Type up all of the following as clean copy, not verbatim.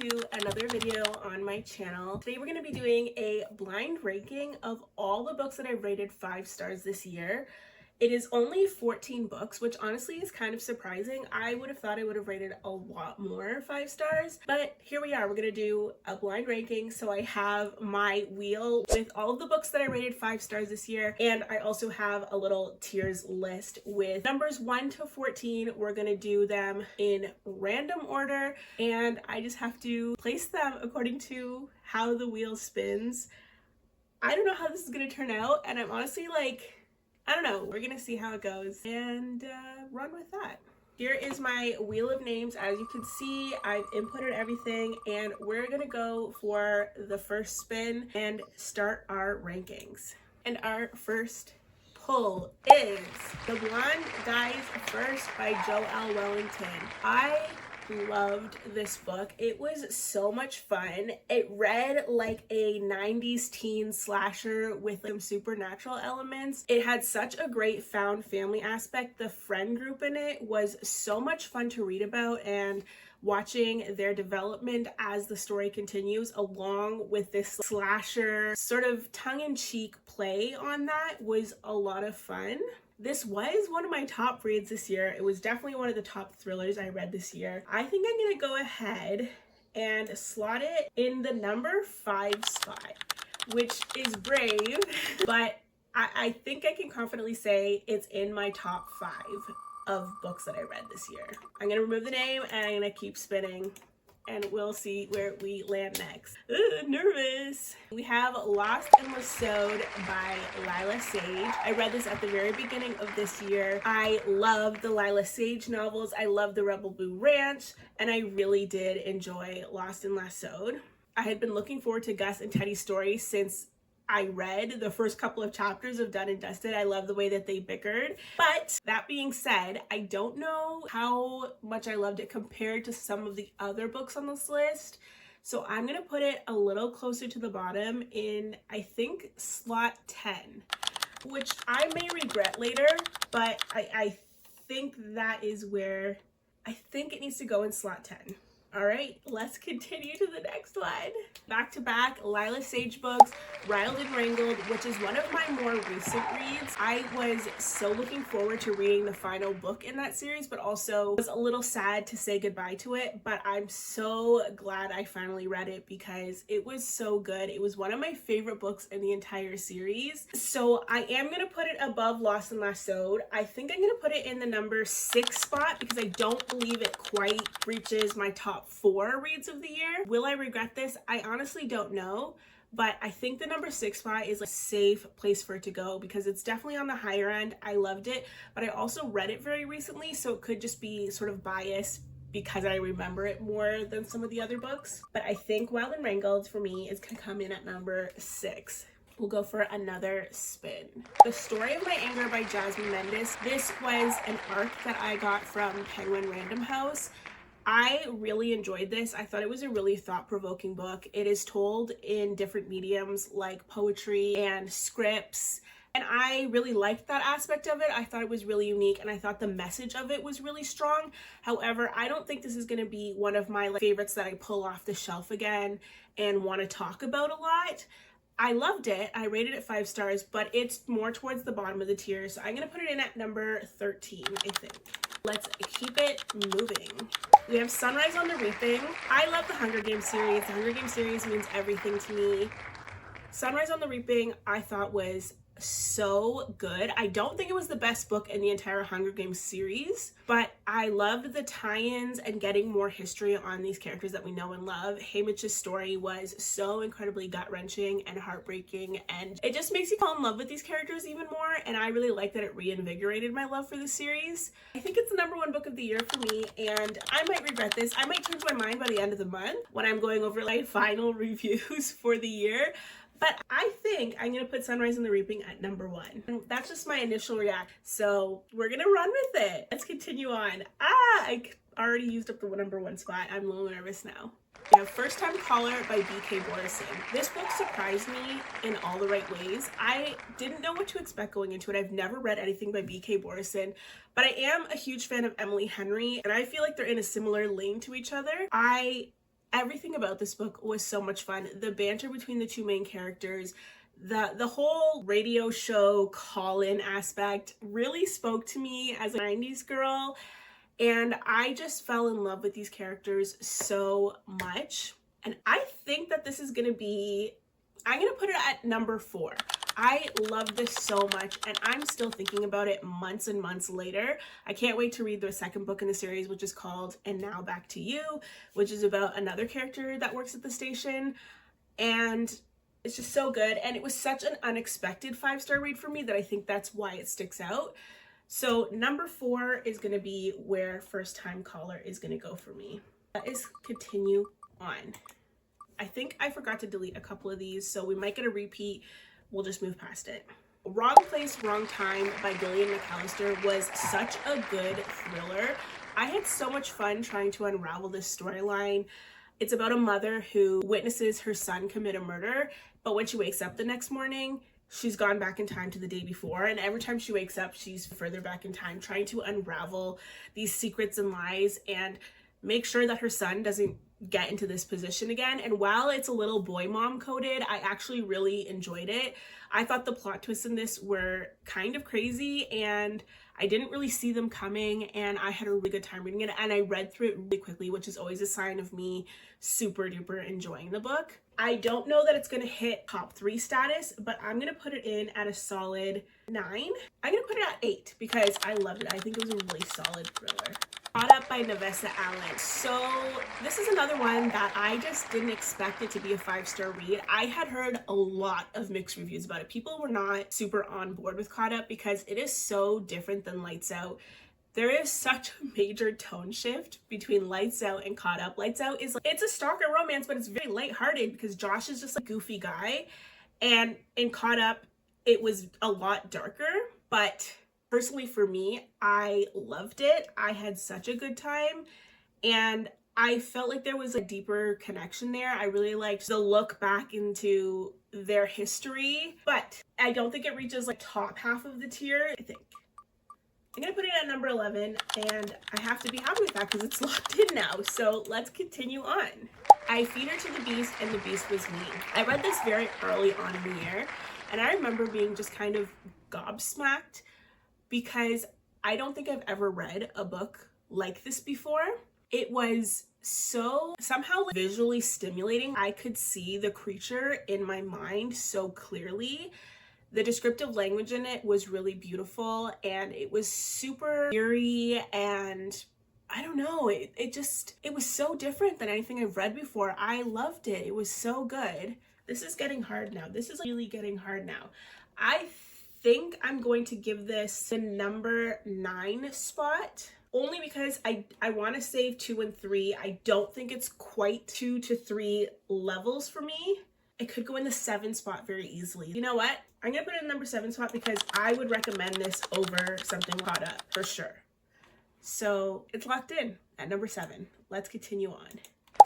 to another video on my channel. Today we're going to be doing a blind ranking of all the books that I've rated 5 stars this year. It is only 14 books, which honestly is kind of surprising. I would have thought I would have rated a lot more 5 stars, but here we are. We're going to do a blind ranking. So I have my wheel with all of the books that I rated 5 stars this year, and I also have a little tiers list with numbers 1 to 14. We're going to do them in random order, and I just have to place them according to how the wheel spins. I don't know how this is going to turn out, and I'm honestly like, I don't know. We're gonna see how it goes and run with that. Here is my wheel of names. As you can see, I've inputted everything, and we're gonna go for the first spin and start our rankings. And our first pull is The Blonde Dies First by Joelle Wellington. I loved this book. It was so much fun. It read like a 90s teen slasher with some supernatural elements. It had such a great found family aspect. The friend group in it was so much fun to read about, and watching their development as the story continues along with this slasher sort of tongue-in-cheek play on that was a lot of fun. This was one of my top reads this year. It was definitely one of the top thrillers I read this year. I think I'm gonna go ahead and slot it in the number 5 spot, which is brave, but I think I can confidently say it's in my top 5 of books that I read this year. I'm gonna remove the name and I'm gonna keep spinning, and we'll see where we land next. Ugh, nervous. We have Lost and Was Sewed by Lila Sage. I read this at the very beginning of this year. I love the Lila Sage novels. I love the Rebel Blue Ranch, and I really did enjoy Lost and Was Sewed. I had been looking forward to Gus and Teddy's story since I read the first couple of chapters of Done and Dusted. I love the way that they bickered. But that being said, I don't know how much I loved it compared to some of the other books on this list. So I'm going to put it a little closer to the bottom in, I think, slot 10, which I may regret later, but I think that is where I think it needs to go, in slot 10. All right, let's continue to the next one. Back to back Lila Sage books, Riled and Wrangled, which is one of my more recent reads. I was so looking forward to reading the final book in that series, but also was a little sad to say goodbye to it. But I'm so glad I finally read it because it was so good. It was one of my favorite books in the entire series. So I am gonna put it above Lost and Was Sewed. I think I'm gonna put it in the number 6 spot because I don't believe it quite reaches my top 4 reads of the year. Will I regret this? I honestly don't know, but I think the number 6 spot is a safe place for it to go because it's definitely on the higher end. I loved it, but I also read it very recently, so it could just be sort of biased because I remember it more than some of the other books. But I think Wild and Wrangled for me is gonna come in at number 6. We'll go for another spin. The Story of My Anger by Jasmine Mendez. This was an arc that I got from Penguin Random House. I really enjoyed this. I thought it was a really thought-provoking book. It is told in different mediums like poetry and scripts, and I really liked that aspect of it. I thought it was really unique, and I thought the message of it was really strong. However, I don't think this is going to be one of my favorites that I pull off the shelf again and want to talk about a lot. I loved it. I rated it 5 stars, but it's more towards the bottom of the tier, so I'm going to put it in at number 13, I think. Let's keep it moving. We have Sunrise on the Reaping. I love the Hunger Games series. The Hunger Games series means everything to me. Sunrise on the Reaping I thought was so good. I don't think it was the best book in the entire Hunger Games series, but I loved the tie-ins and getting more history on these characters that we know and love. Haymitch's story was so incredibly gut-wrenching and heartbreaking, and it just makes you fall in love with these characters even more, and I really like that it reinvigorated my love for the series. I think it's the number 1 book of the year for me, and I might regret this. I might change my mind by the end of the month when I'm going over my final reviews for the year. But I think I'm going to put Sunrise on the Reaping at number 1. And that's just my initial reaction. So we're going to run with it. Let's continue on. I already used up the number 1 spot. I'm a little nervous now. We have First Time Caller by B.K. Borison. This book surprised me in all the right ways. I didn't know what to expect going into it. I've never read anything by B.K. Borison, but I am a huge fan of Emily Henry, and I feel like they're in a similar lane to each other. I Everything about this book was so much fun. The banter between the two main characters, the whole radio show call-in aspect really spoke to me as a 90s girl, and I just fell in love with these characters so much. And I think that this is gonna be, I'm gonna put it at number 4. I love this so much, and I'm still thinking about it months and months later. I can't wait to read the second book in the series, which is called And Now Back to You, which is about another character that works at the station. And it's just so good, and it was such an unexpected 5-star read for me that I think that's why it sticks out. So number 4 is going to be where First Time Caller is going to go for me. That is continue on. I think I forgot to delete a couple of these, so we might get a repeat. We'll just move past it. Wrong Place, Wrong Time by Gillian McAllister was such a good thriller. I had so much fun trying to unravel this storyline. It's about a mother who witnesses her son commit a murder, but when she wakes up the next morning, she's gone back in time to the day before, and every time she wakes up, she's further back in time, trying to unravel these secrets and lies and make sure that her son doesn't get into this position again. And while it's a little boy mom coded, I actually really enjoyed it. I thought the plot twists in this were kind of crazy, and I didn't really see them coming, and I had a really good time reading it, and I read through it really quickly, which is always a sign of me super duper enjoying the book. I don't know that it's going to hit top 3 status, but I'm going to put it in at a solid 9. I'm going to put it at 8 because I loved it. I think it was a really solid thriller. Caught Up by Navessa Allen. So this is another one that I just didn't expect it to be a 5-star read. I had heard a lot of mixed reviews about it. People were not super on board with Caught Up because it is so different than Lights Out. There is such a major tone shift between Lights Out and Caught Up. Lights Out is like, it's a stalker romance, but it's very lighthearted because Josh is just a goofy guy. And in Caught Up, it was a lot darker, but personally for me, I loved it. I had such a good time, and I felt like there was a deeper connection there. I really liked the look back into their history, but I don't think it reaches like top half of the tier. I think I'm gonna put it at number 11, and I have to be happy with that because it's locked in now. So let's continue on. I Feed Her to the Beast and the Beast Was Me. I read this very early on in the year, and I remember being just kind of gobsmacked because I don't think I've ever read a book like this before. It was so somehow visually stimulating. I could see the creature in my mind so clearly. The descriptive language in it was really beautiful, and it was super eerie, and I don't know, it was so different than anything I've read before. I loved it. It was so good. This is getting hard now. This is really getting hard now. I think I'm going to give this the number 9 spot, only because I want to save 2 and 3. I don't think it's quite 2 to 3 levels for me. It could go in the 7 spot very easily. You know what? I'm going to put it in the number 7 spot because I would recommend this over something Caught Up for sure. So it's locked in at number 7. Let's continue on.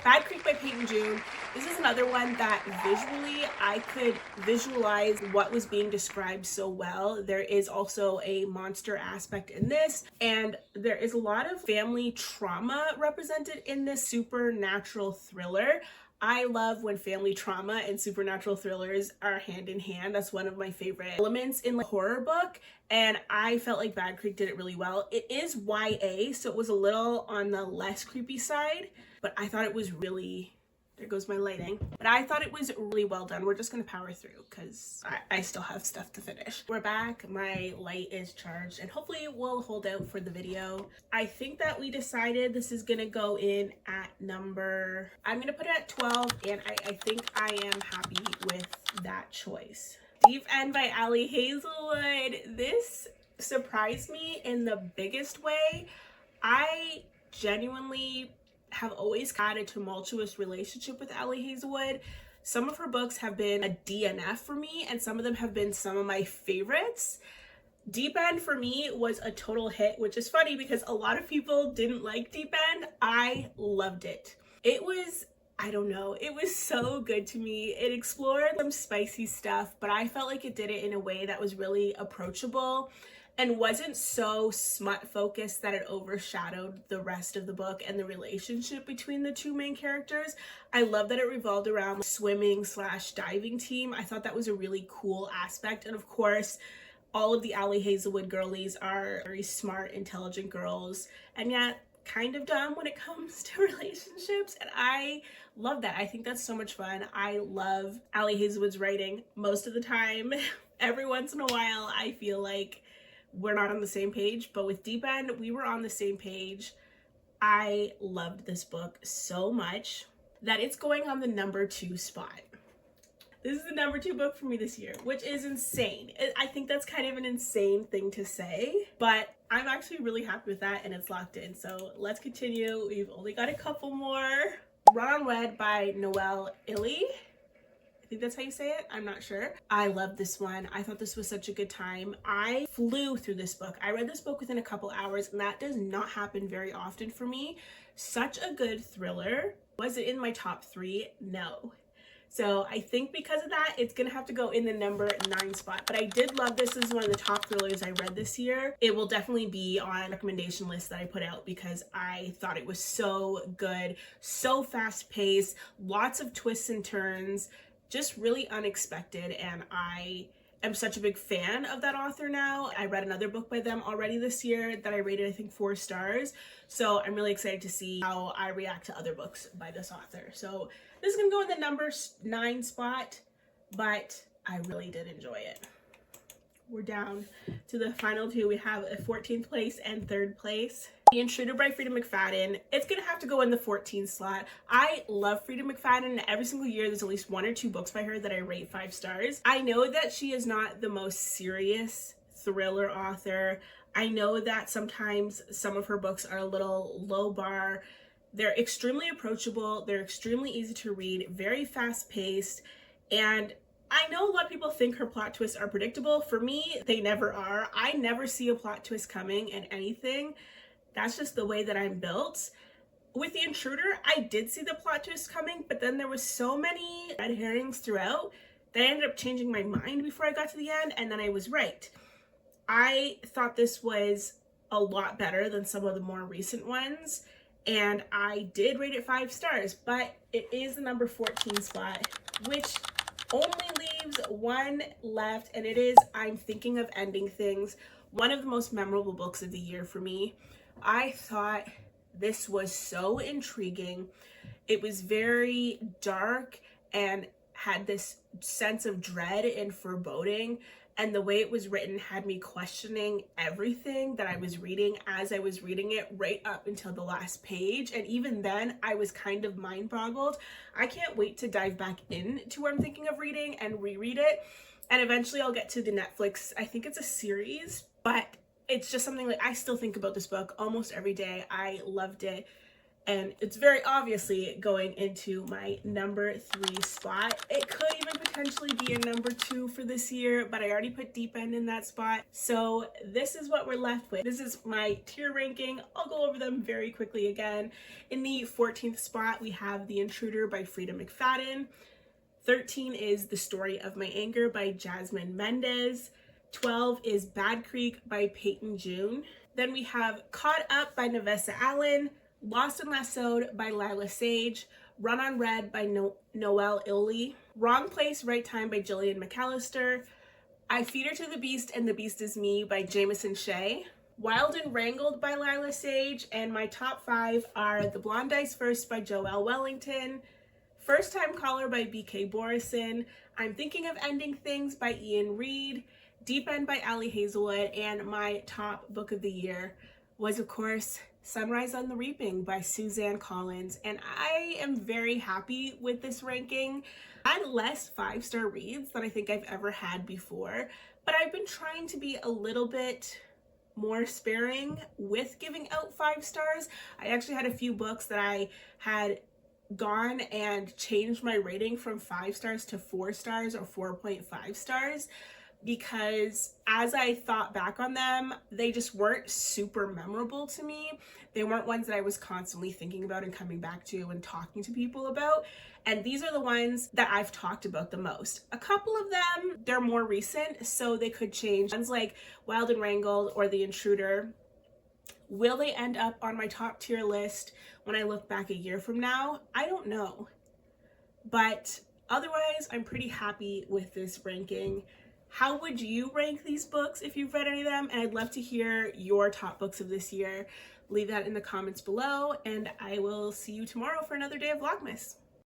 Bad Creek by Peyton June. This is another one that visually I could visualize what was being described so well. There is also a monster aspect in this, and there is a lot of family trauma represented in this supernatural thriller. I love when family trauma and supernatural thrillers are hand in hand. That's one of my favorite elements in a horror book, and I felt like Bad Creek did it really well. It is YA, so it was a little on the less creepy side, but I thought it was really, there goes my lighting, but I thought it was really well done. We're just gonna power through because I still have stuff to finish. We're back, my light is charged, and hopefully we'll hold out for the video. I think that we decided this is gonna go in at number, I'm gonna put it at 12, and I think I am happy with that choice. Deep End by Ali Hazelwood. This surprised me in the biggest way. I genuinely have always had a tumultuous relationship with Ali Hazelwood. Some of her books have been a DNF for me, and some of them have been some of my favorites. Deep End for me was a total hit, which is funny because a lot of people didn't like Deep End. I loved it. It was, I don't know, it was so good to me. It explored some spicy stuff, but I felt like it did it in a way that was really approachable. and wasn't so smut focused that it overshadowed the rest of the book and the relationship between the two main characters. I love that it revolved around swimming / diving team. I thought that was a really cool aspect. And of course, all of the Allie Hazelwood girlies are very smart, intelligent girls, and yet kind of dumb when it comes to relationships, and I love that. I think that's so much fun. I love Allie Hazelwood's writing most of the time. Every once in a while I feel like we're not on the same page, but with Deep End we were on the same page. I loved this book so much that it's going on the number 2 spot. This is the number 2 book for me this year, which is insane. I think that's kind of an insane thing to say, but I'm actually really happy with that, and it's locked in. So let's continue. We've only got a couple more. Run on Red by Noelle Illy. I think that's how you say it. I'm not sure. I love this one. I thought this was such a good time. I flew through this book. I read this book within a couple hours, and that does not happen very often for me. Such a good thriller. Was it in my top 3? No. So I think because of that, it's gonna have to go in the number 9 spot. But I did love this. This is one of the top thrillers I read this year. It will definitely be on recommendation list that I put out because I thought it was so good, so fast paced, lots of twists and turns, just really unexpected. And I am such a big fan of that author now. I read another book by them already this year that I rated, I think, 4 stars. So I'm really excited to see how I react to other books by this author. So this is gonna go in the number 9 spot, but I really did enjoy it. We're down to the final 2. We have a 14th place and 3rd place. The Intruder by Freida McFadden. It's gonna have to go in the 14th slot. I love Freida McFadden. Every single year there's at least 1 or 2 books by her that I rate 5 stars. I know that she is not the most serious thriller author. I know that sometimes some of her books are a little low bar. They're extremely approachable, they're extremely easy to read, very fast paced, and I know a lot of people think her plot twists are predictable. For me, they never are. I never see a plot twist coming in anything. That's just the way that I'm built. With The Intruder, I did see the plot twist coming, but then there was so many red herrings throughout that I ended up changing my mind before I got to the end, and then I was right. I thought this was a lot better than some of the more recent ones, and I did rate it 5 stars, but it is the number 14 spot, which only leaves 1 left, and it is I'm Thinking of Ending Things, one of the most memorable books of the year for me. I thought this was so intriguing. It was very dark and had this sense of dread and foreboding, and the way it was written had me questioning everything that I was reading as I was reading it right up until the last page, and even then I was kind of mind boggled. I can't wait to dive back into what I'm thinking of reading and reread it, and eventually I'll get to the Netflix, I think it's a series, but it's just something like I still think about this book almost every day. I loved it. And it's very obviously going into my number 3 spot. It could even potentially be a number 2 for this year, but I already put Deep End in that spot. So this is what we're left with. This is my tier ranking. I'll go over them very quickly again. In the 14th spot, we have The Intruder by Freida McFadden. 13 is The Story of My Anger by Jasmine Mendez. 12 is Bad Creek by Peyton June. Then we have Caught Up by Nevessa Allen. Lost and Lassoed by Lila Sage, Run on Red by Noelle Illy, Wrong Place, Right Time by Jillian McAllister, I Feed Her to the Beast and the Beast Is Me by Jameson Shea, Wild and Wrangled by Lila Sage, and my top 5 are The Blonde Dice First by Joelle Wellington, First Time Caller by B.K. Borison, I'm Thinking of Ending Things by Ian Reid, Deep End by Allie Hazelwood, and my top book of the year was, of course, Sunrise on the Reaping by Suzanne Collins, and I am very happy with this ranking. I had less 5-star reads than I think I've ever had before, but I've been trying to be a little bit more sparing with giving out 5 stars. I actually had a few books that I had gone and changed my rating from 5 stars to 4 stars or 4.5 stars because as I thought back on them, they just weren't super memorable to me. They weren't ones that I was constantly thinking about and coming back to and talking to people about. And these are the ones that I've talked about the most. A couple of them, they're more recent, so they could change. Ones like Wild and Wrangled or The Intruder, will they end up on my top tier list when I look back a year from now? I don't know. But otherwise, I'm pretty happy with this ranking. How would you rank these books if you've read any of them? And I'd love to hear your top books of this year. Leave that in the comments below, and I will see you tomorrow for another day of Vlogmas.